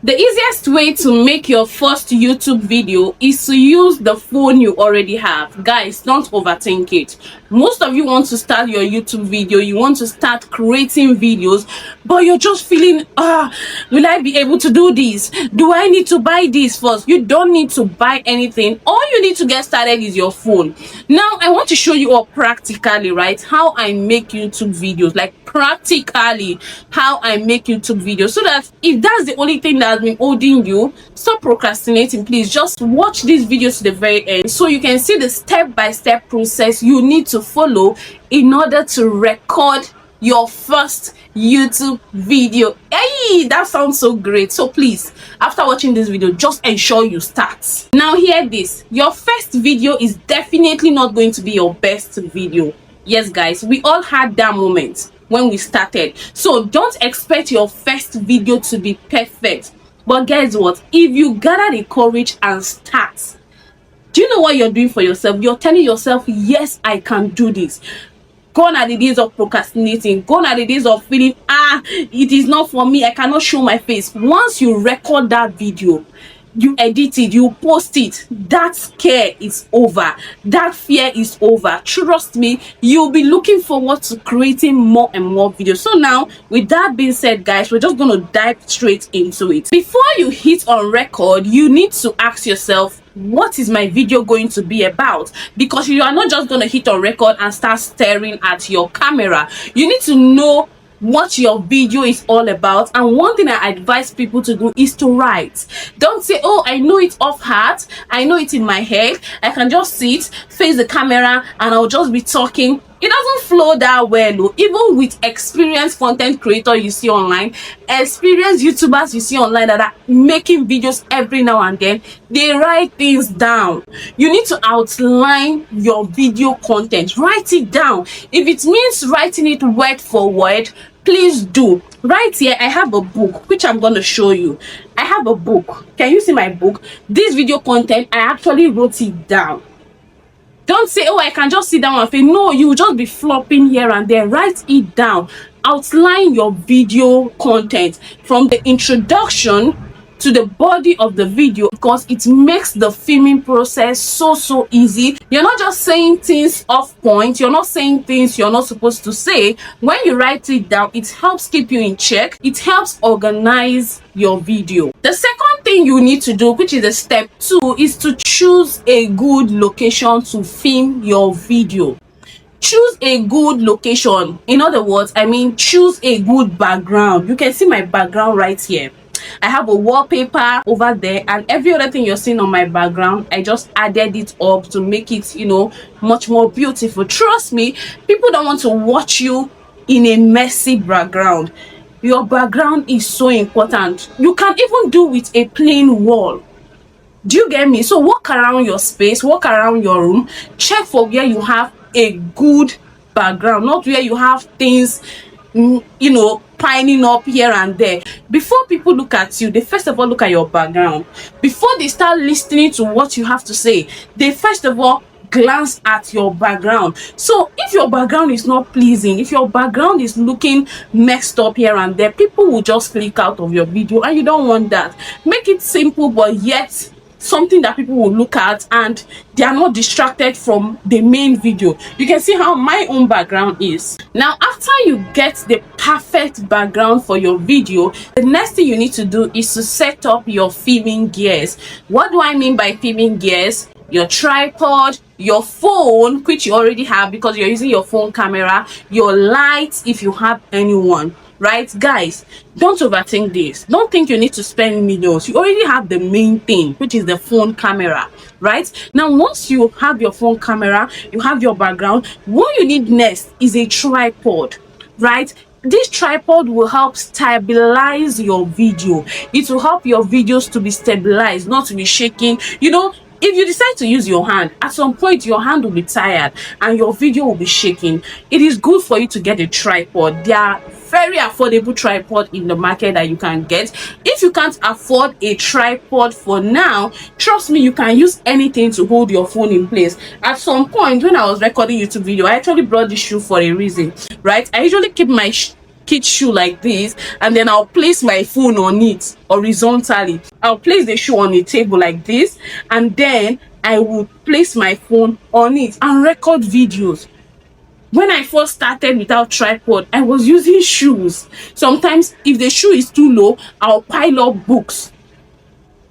The easiest way to make your first YouTube video is to use the phone you already have. Guys, don't overthink it. Most of you want to start your YouTube video, you want to start creating videos, but you're just feeling, will I be able to do this? Do I need to buy this first? You don't need to buy anything. All you need to get started is your phone. Now, I want to show you all practically, right, how I make YouTube videos, like practically how I make YouTube videos, so that if that's the only thing that's been holding you, stop procrastinating. Please just watch these videos to the very end so you can see the step-by-step process you need to follow in order to record your first YouTube video. Hey, that sounds so great. So please, after watching this video, just ensure you start. Now hear this, your first video is definitely not going to be your best video. Yes guys, we all had that moment when we started, so don't expect your first video to be perfect. But guess what, if you gather the courage and start, do you know what you're doing for yourself? You're telling yourself, yes, I can do this. Gone are the days of procrastinating. Gone are the days of feeling, it is not for me, I cannot show my face. Once you record that video, you edit it, you post it, that scare is over, that fear is over. Trust me, you'll be looking forward to creating more and more videos. So now, with that being said guys, we're just going to dive straight into it. Before you hit on record, you need to ask yourself, what is my video going to be about? Because you are not just going to hit on record and start staring at your camera. You need to know what your video is all about, and one thing I advise people to do is to write. Don't say, oh, I know it off heart, I know it in my head, I can just sit, face the camera, and I'll just be talking. It doesn't flow that well. Even with experienced content creator you see online, experienced YouTubers you see online that are making videos every now and then, they write things down. You need to outline your video content. Write it down. If it means writing it word for word, please do. Right here I have a book which I'm going to show you. I have a book. Can you see my book? This video content, I actually wrote it down. Don't say, oh, I can just sit down and say, no, you will just be flopping here and there. Write it down. Outline your video content from the introduction to the body of the video, because it makes the filming process so easy. You're not just saying things off point, you're not saying things you're not supposed to say. When you write it down, it helps keep you in check, it helps organize your video. The second thing you need to do, which is the step 2, is to choose a good location to film your video. Choose a good location. In other words, I mean, choose a good background. You can see my background right here. I have a wallpaper over there, and every other thing you're seeing on my background, I just added it up to make it, you know, much more beautiful. Trust me, people don't want to watch you in a messy background. Your background is so important. You can even do with a plain wall. Do you get me? So walk around your space, walk around your room, check for where you have a good background, not where you have things, you know, piling up here and there. Before people look at you, they first of all look at your background. Before they start listening to what you have to say, they first of all glance at your background. So if your background is not pleasing, if your background is looking messed up here and there, people will just click out of your video, and you don't want that. Make it simple, but yet something that people will look at and they are not distracted from the main video. You can see how my own background is. Now, after you get the perfect background for your video, the next thing you need to do is to set up your filming gears. What do I mean by filming gears? Your tripod, your phone, which you already have because you're using your phone camera, your lights if you have anyone. Right, guys, don't overthink this. Don't think you need to spend millions. You already have the main thing, which is the phone camera. Right now, once you have your phone camera, you have your background, what you need next is a tripod. Right, this tripod will help stabilize your video. It will help your videos to be stabilized, not to be shaking. You know, if you decide to use your hand, at some point your hand will be tired and your video will be shaking. It is good for you to get a tripod. There are very affordable tripod in the market that you can get. If you can't afford a tripod for now, trust me, you can use anything to hold your phone in place. At some point when I was recording YouTube video, I actually brought this shoe for a reason. Right, I usually keep my kid shoe like this, and then I'll place my phone on it horizontally. I'll place the shoe on a table like this, and then I will place my phone on it and record videos. When I first started without tripod, I was using shoes. Sometimes if the shoe is too low, I'll pile up books.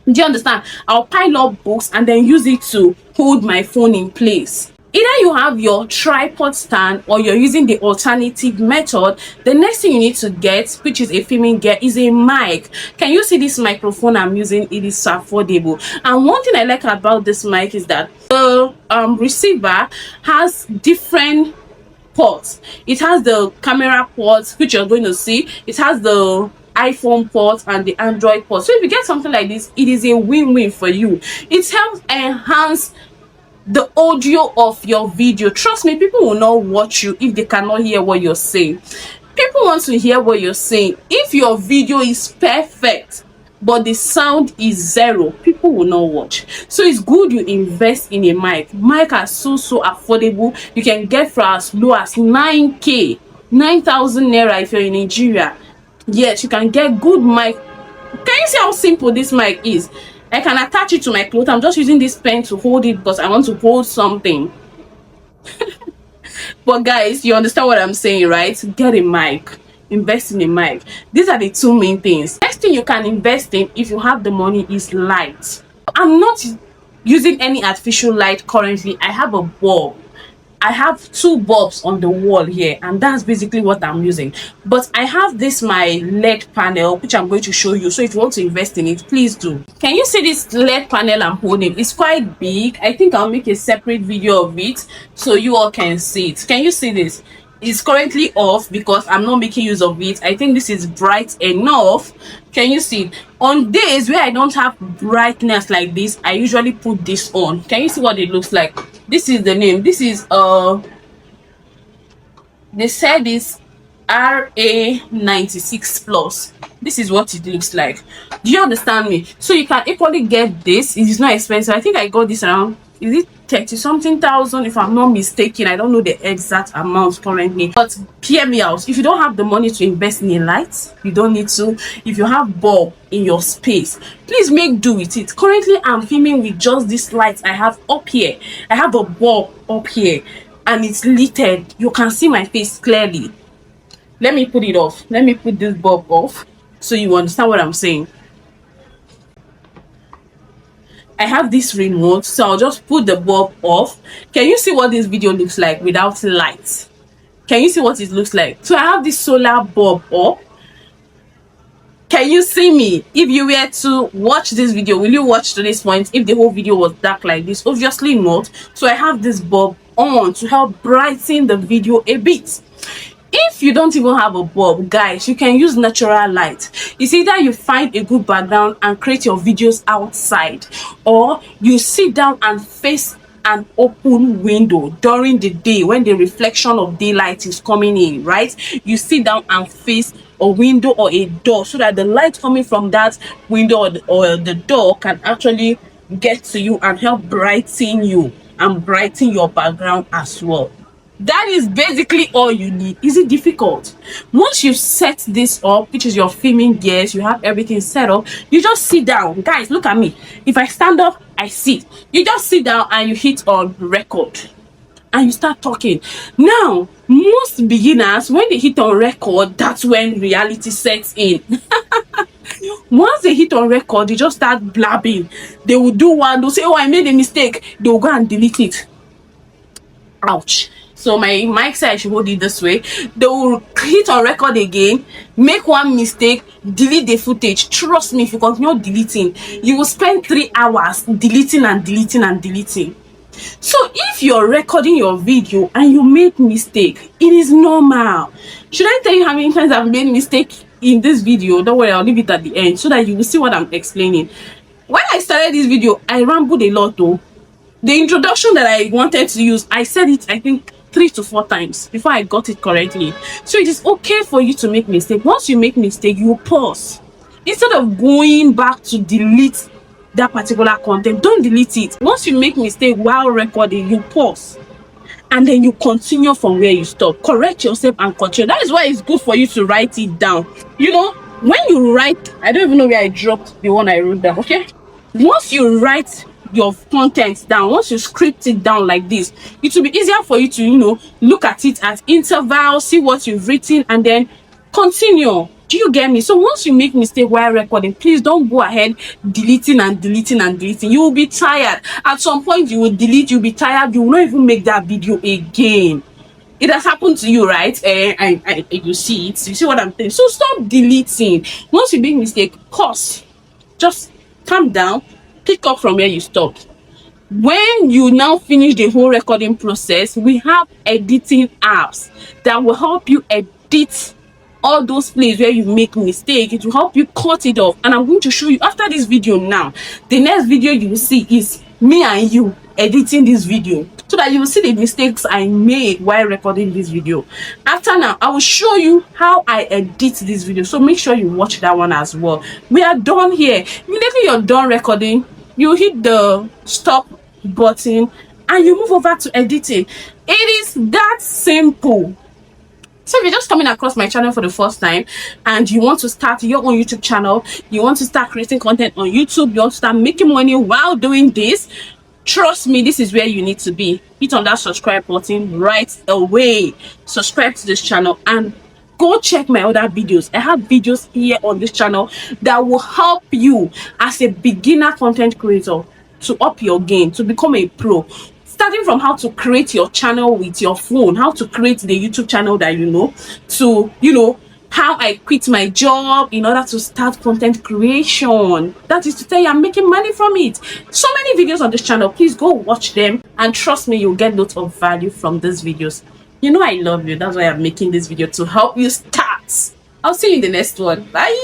Do you understand? I'll pile up books and then use it to hold my phone in place. Either you have your tripod stand or you're using the alternative method. The next thing you need to get, which is a filming gear, is a mic. Can you see this microphone I'm using? It is so affordable. And one thing I like about this mic is that the receiver has different ports. It has the camera ports, which you're going to see. It has the iPhone port and the Android port. So if you get something like this, it is a win-win for you. It helps enhance the audio of your video. Trust me, people will not watch you if they cannot hear what you're saying. People want to hear what you're saying. If your video is perfect but the sound is zero, people will not watch. So it's good you invest in a mic. Mic are so affordable. You can get for as low as 9k, 9,000 naira if you're in Nigeria. Yes, you can get good mic. Can you see how simple this mic is? I can attach it to my clothes. I'm just using this pen to hold it because I want to hold something. But guys, you understand what I'm saying, right? Get a mic. Invest in a mic. These are the two main things. Next thing you can invest in, if you have the money, is light. I'm not using any artificial light currently. I have a bulb. I have 2 bulbs on the wall here, and that's basically what I'm using. But I have this my LED panel, which I'm going to show you. So if you want to invest in it, please do. Can you see this LED panel I'm holding? It's quite big. I think I'll make a separate video of it so you all can see it. Can you see this? It's currently off because I'm not making use of it. I think this is bright enough. Can you see? On days where I don't have brightness like this, I usually put this on. Can you see what it looks like? This is the name. This is they said it's RA96 plus. This is what it looks like. Do you understand me? So you can equally get this. It is not expensive. I think I got this around, is it 30 something thousand if I'm not mistaken. I don't know the exact amount currently, but hear me out. If you don't have the money to invest in a light, you don't need to. If you have bulb in your space, please make do with it. Currently I'm filming with just this light I have up here. I have a bulb up here and it's lighted. You can see my face clearly. Let me put it off. Let me put this bulb off so you understand what I'm saying. I have this remote, so I'll just put the bulb off. Can you see what this video looks like without light? Can you see what it looks like? So I have this solar bulb up. Can you see me? If you were to watch this video, will you watch to this point if the whole video was dark like this? Obviously not. So I have this bulb on to help brighten the video a bit. If you don't even have a bulb, guys, you can use natural light. It's either you find a good background and create your videos outside, or you sit down and face an open window during the day when the reflection of daylight is coming in, right? You sit down and face a window or a door so that the light coming from that window or the door can actually get to you and help brighten you and brighten your background as well. That is basically all you need. Is it difficult? Once you set this up, which is your filming gears, you have everything set up, you just sit down. Guys, look at me. If I stand up, I sit. You just sit down and you hit on record and you start talking. Now, most beginners, when they hit on record, that's when reality sets in. Once they hit on record, they just start blabbing. They will do one, they'll say, oh, I made a mistake. They'll go and delete it. Ouch. So my mic said I should hold it this way. They will hit on record again, make one mistake, delete the footage. Trust me, if you continue deleting, you will spend 3 hours deleting and deleting and deleting. So if you're recording your video and you make mistake, it is normal. Should I tell you how many times I've made mistake in this video? Don't worry, I'll leave it at the end so that you will see what I'm explaining. When I started this video, I rambled a lot though. The introduction that I wanted to use, I said it, I think, 3 to 4 times before I got it correctly. So it is okay for you to make mistake. Once you make mistake, you pause. Instead of going back to delete that particular content, don't delete it. Once you make mistake while recording, you pause and then you continue from where you stop. Correct yourself and continue. That is why it's good for you to write it down. You know, when you write, I don't even know where I dropped the one I wrote down. Okay, once you write your content down, once you script it down like this, it will be easier for you to, you know, look at it at intervals, see what you've written, and then continue. Do you get me? So once you make mistake while recording, please don't go ahead deleting and deleting and deleting. You will be tired. At some point you will delete, you'll be tired, you will not even make that video again. It has happened to you, right? You see it, you see what I'm saying. So stop deleting. Once you make mistake, pause, just calm down, pick up from where you stopped. When you now finish the whole recording process, we have editing apps that will help you edit all those places where you make mistake. It will help you cut it off, and I'm going to show you after this video. Now the next video you will see is me and you editing this video, so that you will see the mistakes I made while recording this video. After now, I will show you how I edit this video, so make sure you watch that one as well. We are done here. Immediately you're done recording, you hit the stop button and you move over to editing. It is that simple. So if you're just coming across my channel for the first time and you want to start your own YouTube channel, you want to start creating content on YouTube, you want to start making money while doing this, trust me, this is where you need to be. Hit on that subscribe button right away. Subscribe to this channel and go check my other videos. I have videos here on this channel that will help you as a beginner content creator to up your game, to become a pro. Starting from how to create your channel with your phone, how to create the YouTube channel that you know, to, you know, how I quit my job in order to start content creation. That is to tell you I'm making money from it. So many videos on this channel. Please go watch them and trust me, you'll get lots of value from these videos. You know I love you. That's why I'm making this video, to help you start. I'll see you in the next one. Bye.